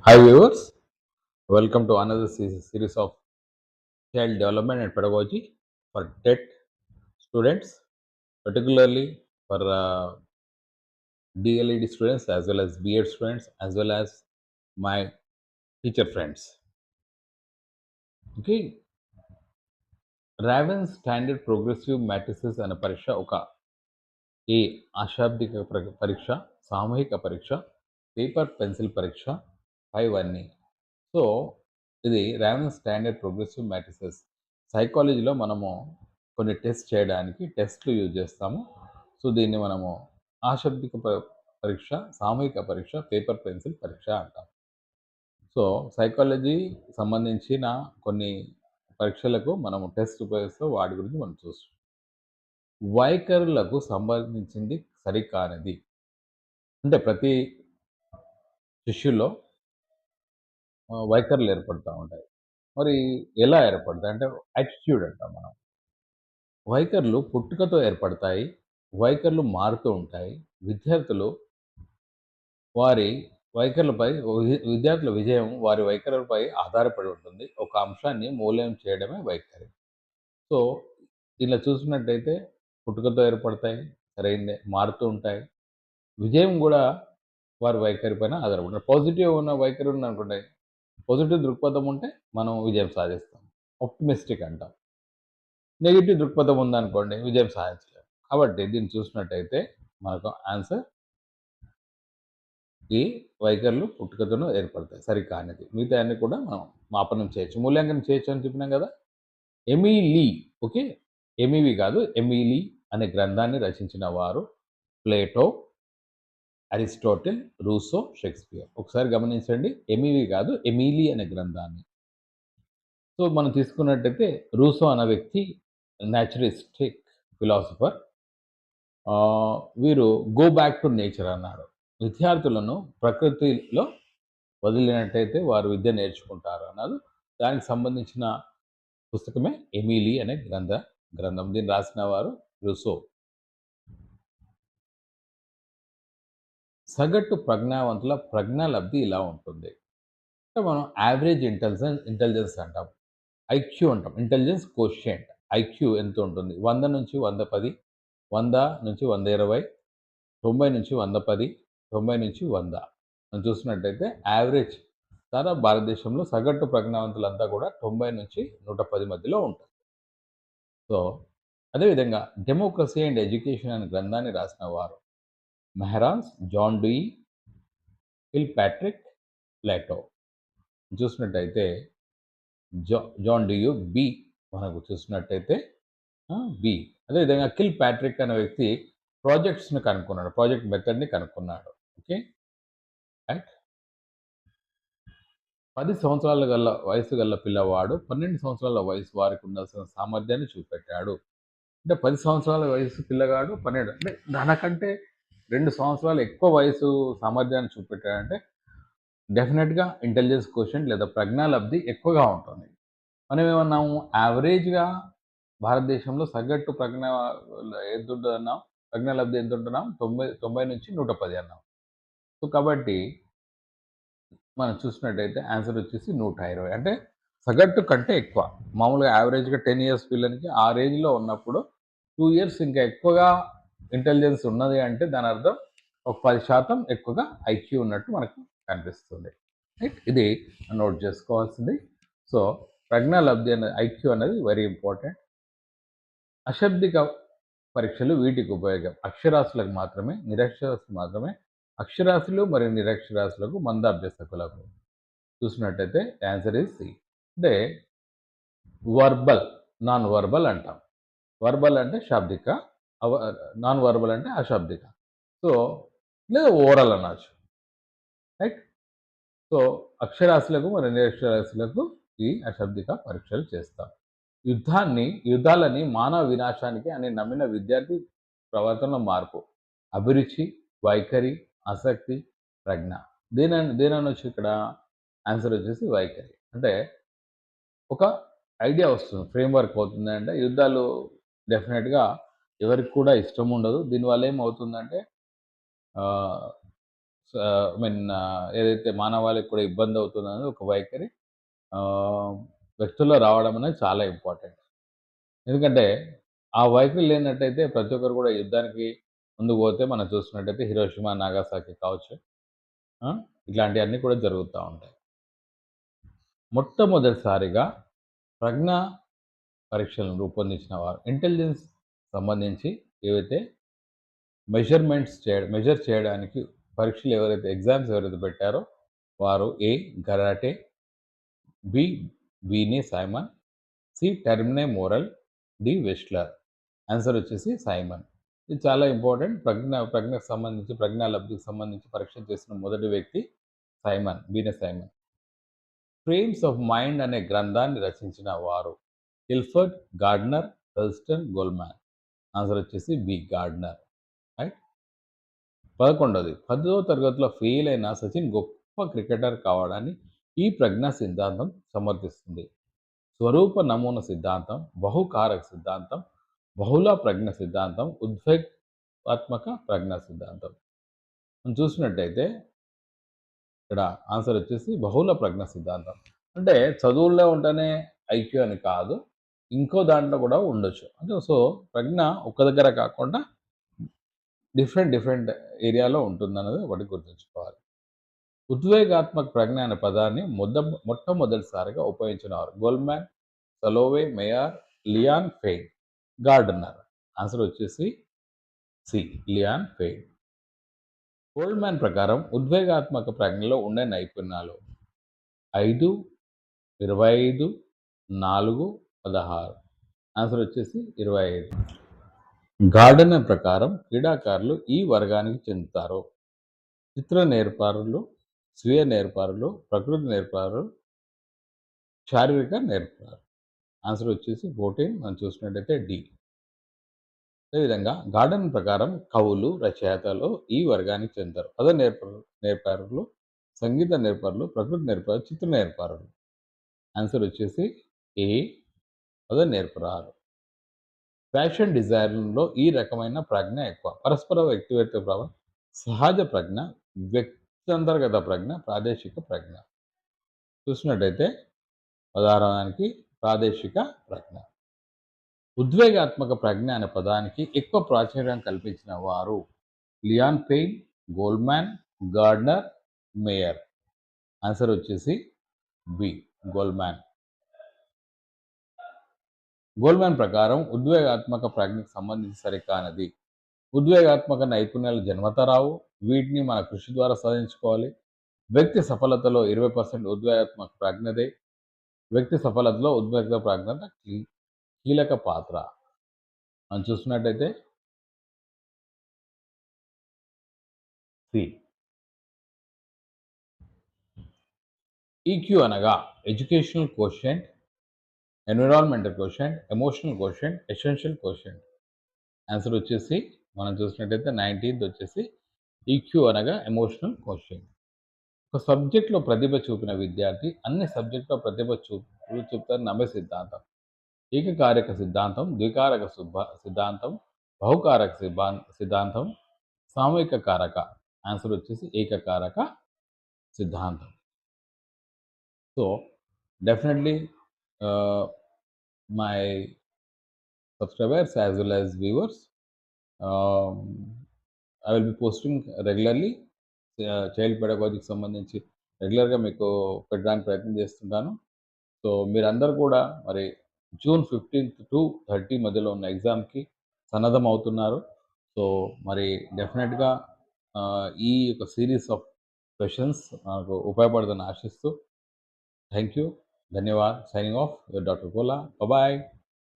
Hi viewers, welcome to another series of child development and pedagogy for TET students, particularly for DLED students as well as B.Ed students as well as my teacher friends. Okay, Raven Standard Progressive Matrices అనే పరీక్ష ఒక ఏ ఆశాబ్దిక పరీక్ష, సామూహిక పరీక్ష, paper pencil పరీక్ష ఇవన్నీ. So ఇది raven standard progressive matrices. సైకాలజీలో మనము కొన్ని టెస్ట్ చేయడానికి టెస్ట్లు యూజ్ చేస్తాము. సో దీన్ని మనము ఆశాబ్దిక పరీక్ష, సామూహిక పరీక్ష, పేపర్ పెన్సిల్ పరీక్ష అంటాం. సో సైకాలజీ సంబంధించిన కొన్ని పరీక్షలకు మనము టెస్ట్ ఉపయోగిస్తూ వాటి గురించి మనం చూస్తాం. వైఖరులకు సంబంధించింది సరికానిది అంటే ప్రతి శిష్యుల్లో వైఖరులు ఏర్పడుతూ ఉంటాయి. మరి ఎలా ఏర్పడతాయి అంటే యాటిట్యూడ్ అంటాం మనం. వైఖరులు పుట్టుకతో ఏర్పడతాయి. వైఖరులు మారుతూ ఉంటాయి. విద్యార్థులు వారి వైఖరులపై విద్యార్థుల విజయం వారి వైఖరులపై ఆధారపడి ఉంటుంది. ఒక అంశాన్ని మూల్యం చేయడమే వైఖరి. సో ఇలా చూసినట్టయితే పుట్టుకతో ఏర్పడతాయి, సరైందే, మారుతూ ఉంటాయి. విజయం కూడా వారి వైఖరి పైన ఆధారపడి పాజిటివ్ ఉన్న వైఖరి ఉందనుకోండి, పాజిటివ్ దృక్పథం ఉంటే మనం విజయం సాధిస్తాం. ఆప్టిమిస్టిక్ అంటాం. నెగిటివ్ దృక్పథం ఉందనుకోండి విజయం సాధించలేము. కాబట్టి దీన్ని చూసినట్టయితే మనకు ఆన్సర్ ఈ వైఖరులు పుట్టుకతోనే ఏర్పడతాయి, సరికానిది. మిగతా అన్ని కూడా మనం మాపనం చేయొచ్చు, మూల్యాంకనం చేయొచ్చు అని చెప్పినాం కదా. ఎమిలీ, ఓకే, ఎమివి కాదు, ఎమిలీ అనే గ్రంథాన్ని రచించిన వారు ప్లేటో, అరిస్టాటిల్, రూసో, షేక్స్పియర్. ఒకసారి గమనించండి, ఎమివి కాదు, ఎమిలీ అనే గ్రంథాన్ని. సో మనం తీసుకున్నట్టయితే రూసో అనే వ్యక్తి న్యాచురిస్టిక్ ఫిలాసఫర్. వీరు గో బ్యాక్ టు నేచర్ అన్నారు. విద్యార్థులను ప్రకృతిలో వదిలినట్టయితే వారు విద్య నేర్చుకుంటారు అన్నారు. దానికి సంబంధించిన పుస్తకమే ఎమిలీ అనే గ్రంథం. దీన్ని రాసిన వారు రూసో. సగటు ప్రజ్ఞావంతుల ప్రజ్ఞాలబ్ధి ఇలా ఉంటుంది. అంటే మనం యావరేజ్ ఇంటెలిజెన్స్ అంటాం, ఐక్యూ అంటాం, ఇంటెలిజెన్స్ కోషియంట్. ఐక్యూ ఎంత ఉంటుంది? 100 నుంచి 110, 100 నుంచి 120, 90 నుంచి 110, 90 నుంచి 100 మనం చూసినట్టయితే యావరేజ్ సారా భారతదేశంలో సగటు ప్రజ్ఞావంతులంతా కూడా 90 నుంచి 110 మధ్యలో ఉంటారు. సో అదేవిధంగా డెమోక్రసీ అండ్ ఎడ్యుకేషన్ అనే గ్రంథాన్ని రాసిన వారు మెహరాన్స్, John Dewey, Kilpatrick, Plato. చూసినట్టయితే జాన్ డూయి బి మనకు చూసినట్టయితే బి. అదేవిధంగా కిల్ ప్యాట్రిక్ అనే వ్యక్తి ప్రాజెక్ట్స్ని కనుక్కున్నాడు, ప్రాజెక్ట్ మెథడ్ని కనుక్కున్నాడు. Okay, right. 10 సంవత్సరాల వయసు గల పిల్లవాడు 12 సంవత్సరాల వయసు వారికి ఉండాల్సిన సామర్థ్యాన్ని చూపెట్టాడు. అంటే 10 సంవత్సరాల వయసు పిల్లగాడు 12, అంటే దానికంటే 2 సంవత్సరాలు ఎక్కువ వయసు సామర్థ్యాన్ని చూపెట్టాడంటే డెఫినెట్గా ఇంటెలిజెన్స్ కోషెంట్ లేదా ప్రజ్ఞాలబ్ధి ఎక్కువగా ఉంటుంది. మనం ఏమన్నాము, యావరేజ్గా భారతదేశంలో సగటు ఎంత ఉంటుందన్నాం, ప్రజ్ఞాలబ్ధి ఎంత ఉంటున్నాం, 90 నుంచి 110 అన్నాం. సో కాబట్టి మనం చూసినట్టయితే ఆన్సర్ వచ్చేసి 120. అంటే సగటు కంటే ఎక్కువ. మామూలుగా యావరేజ్గా 10 ఇయర్స్ పిల్లలకి ఆ రేంజ్లో ఉన్నప్పుడు 2 ఇయర్స్ ఇంకా ఎక్కువగా ఇంటెలిజెన్స్ ఉన్నది అంటే దాని అర్థం ఒక 10% ఎక్కువగా ఐక్యూ ఉన్నట్టు మనకు కనిపిస్తుంది. రైట్, ఇది నోట్ చేసుకోవాల్సింది. సో ప్రజ్ఞాలబ్ధి అనేది, ఐక్యూ అనేది వెరీ ఇంపార్టెంట్. అశాబ్దిక పరీక్షలు వీటికి ఉపయోగం అక్షరాస్యులకు మాత్రమే, నిరక్షరాస్యులకు మాత్రమే. అక్షరాస్యులు మరియు నిరక్షరాస్యులకు, మంద అభ్యసకులకు. చూసినట్టయితే ఆన్సర్ ఈజ్ సి. అంటే వర్బల్, నాన్ వర్బల్ అంటాం. వర్బల్ అంటే శాబ్దిక, నాన్ వర్బల్ అంటే అశాబ్దిక. సో లేదా ఓరల్ అనొచ్చు, రైట్. సో అక్షరాస్యులకు మరియు నిరక్షరాస్యులకు ఈ అశాబ్దిక పరీక్షలు చేస్తాం. యుద్ధాలని మానవ వినాశానికి అని నమ్మిన విద్యార్థి ప్రవర్తనలో మార్పు, అభిరుచి, వైఖరి, ఆసక్తి, ప్రజ్ఞ. దేనొచ్చు ఇక్కడ ఆన్సర్ వచ్చేసి వైఖరి. అంటే ఒక ఐడియా వస్తుంది, ఫ్రేమ్వర్క్ అవుతుంది. అంటే యుద్ధాలు డెఫినెట్గా ఎవరికి కూడా ఇష్టం ఉండదు. దీనివల్ల ఏమవుతుందంటే ఐ మీన్ ఏదైతే మానవాళికి కూడా ఇబ్బంది అవుతుందనేది ఒక వైఖరి ఆహ్, వ్యక్తుల్లో రావడం అనేది చాలా ఇంపార్టెంట్. ఎందుకంటే, ఆ వైఖరి లేనట్టయితే ప్రతి ఒక్కరు కూడా యుద్ధానికి ముందుకు పోతే మనం చూస్తున్నట్టయితే హిరోషిమా, నాగాసాకి కావచ్చు. ఆ! ఇట్లాంటియన్నీ కూడా జరుగుతా ఉంటాయి. మొట్టమొదటిసారిగా ప్రజ్ఞా పరీక్షలను రూపొందించిన వారు ఇంటెలిజెన్స్ సంబంధించి ఏవైతే మెజర్ చేయడానికి పరీక్షలు ఎవరైతే ఎగ్జామ్స్ ఎవరైతే పెట్టారో వారు ఏ. Garrett, B. వీనే Simon, C. Terman Merrill, D. Wechsler. Answer వచ్చేసి సైమన్. ఇది చాలా ఇంపార్టెంట్. ప్రజ్ఞకు సంబంధించి ప్రజ్ఞా లబ్ధికి సంబంధించి పరీక్ష చేసిన మొదటి వ్యక్తి సైమన్. వీనే సైమన్. 'ఫ్రేమ్స్ ఆఫ్ మైండ్' అనే గ్రంథాన్ని రచించిన వారు హిల్ఫర్డ్, గార్డ్నర్, హెల్స్టన్, గోల్డ్‌మ్యాన్. ఆన్సర్ వచ్చేసి బి. గార్డ్నర్. రైట్. 11ది 10వ తరగతిలో ఫెయిల్ అయిన సచిన్ గొప్ప క్రికెటర్ కావడాన్ని ఈ ప్రజ్ఞా సిద్ధాంతం సమర్థిస్తుంది. స్వరూప నమూనా సిద్ధాంతం, బహుకారక సిద్ధాంతం, బహుళ ప్రజ్ఞ సిద్ధాంతం, ఉద్వేగాత్మక ప్రజ్ఞా సిద్ధాంతం. మనం చూసినట్టయితే ఇక్కడ ఆన్సర్ వచ్చేసి బహుళ ప్రజ్ఞ సిద్ధాంతం. అంటే చదువుల్లో ఉంటేనే ఐక్యూ అని కాదు. ఇంకో దాంట్లో కూడా ఉండొచ్చు. అంటే సో, ప్రజ్ఞ ఒక్క దగ్గర కాకుండా డిఫరెంట్ ఏరియాలో ఉంటుందన్నది ఒకటి గుర్తుంచుకోవాలి. ఉద్వేగాత్మక ప్రజ్ఞ అనే పదాన్ని మొట్టమొదటిసారిగా ఉపయోగించినవారు Goldman, Salovey, Mayer, Leon Fein, Gardner. Answer వచ్చేసి సి. Leon pain. గోల్డ్‌మ్యాన్ ప్రకారం ఉద్వేగాత్మక ప్రజ్ఞలో ఉండే నైపుణ్యాలు 5, 25, 4, 16. ఆన్సర్ వచ్చేసి 25. గార్డనర్ ప్రకారం క్రీడాకారులు ఈ వర్గానికి చెందుతారు. చిత్ర నేర్పారులు, స్వీయ నేర్పారులు, ప్రకృతి నేర్పారులు, శారీరక నేర్పారు. ఆన్సర్ వచ్చేసి 14 మనం చూసినట్టయితే డి. అదేవిధంగా గార్డెన్ ప్రకారం కవులు, రచయితలు ఈ వర్గానికి చెందుతారు. పద నేర్పారులు, సంగీత నేర్పారులు, ప్రకృతి నేర్పారులు, చిత్ర నేర్పారులు. ఆన్సర్ వచ్చేసి ఏ. పద నేర్పరాలు. ఫ్యాషన్ డిజైన్లో ఈ రకమైన ప్రజ్ఞ ఎక్కువ. పరస్పర వ్యక్తిగత ప్రభావం, సహజ ప్రజ్ఞ, వ్యక్తంతర్గత ప్రజ్ఞ, ప్రాదేశిక ప్రజ్ఞ. చూసినట్టయితే 16వ దానికి ప్రాదేశిక ప్రజ్ఞ. ఉద్వేగాత్మక ప్రజ్ఞ అనే పదానికి ఎక్కువ ప్రాచుర్యం కల్పించిన వారు లియాన్ pain, Goldman, Gardner, Mayer. Answer వచ్చేసి బి. గోల్డ్‌మ్యాన్. గోల్డ్‌మ్యాన్ ప్రకారం ఉద్వేగాత్మక ప్రజ్ఞకు సంబంధించి సరికానిది. ఉద్వేగాత్మక నైపుణ్యాలు జన్మతా రావు. వీటిని మన కృషి ద్వారా సాధించుకోవాలి. వ్యక్తి సఫలతలో 20% ఉద్వేగాత్మక ప్రజ్ఞదే. వ్యక్తి సఫలతలో ఉద్వేగ ప్రజ్ఞత కీలక పాత్ర. మనం చూస్తున్నట్టయితే సి. ఈక్యూ అనగా educational quotient, environmental quotient, emotional quotient, essential quotient. Answer వచ్చేసి మనం చూసినట్టయితే 19th వచ్చేసి ఈక్యూ అనగా ఎమోషనల్ కోషెంట్. ఒక సబ్జెక్ట్లో ప్రతిభ చూపిన విద్యార్థి అన్ని సబ్జెక్టులో ప్రతిభ చూపుతారని నమ్మే సిద్ధాంతం. ఏకకారక సిద్ధాంతం, ద్వికారక సిద్ధాంతం, బహుకారక సిద్ధాంతం, సామూహిక కారక. ఆన్సర్ వచ్చేసి ఏకకారక సిద్ధాంతం. So definitely my subscribers as well as viewers, um, I will be posting regularly child పెడగాజీకి సంబంధించి రెగ్యులర్గా మీకు పెట్టడానికి ప్రయత్నం చేస్తుంటాను. సో మీరందరూ కూడా మరి జూన్ 15th to 30 మధ్యలో ఉన్న ఎగ్జామ్కి సన్నద్ధం అవుతున్నారు. సో మరి డెఫినెట్గా ఈ యొక్క సిరీస్ ఆఫ్ క్వశ్చన్స్ నాకు ఉపయోగపడుతుందని ఆశిస్తూ థ్యాంక్ యూ. ధన్యవాద్. Signing off your doctor Kola. Bye.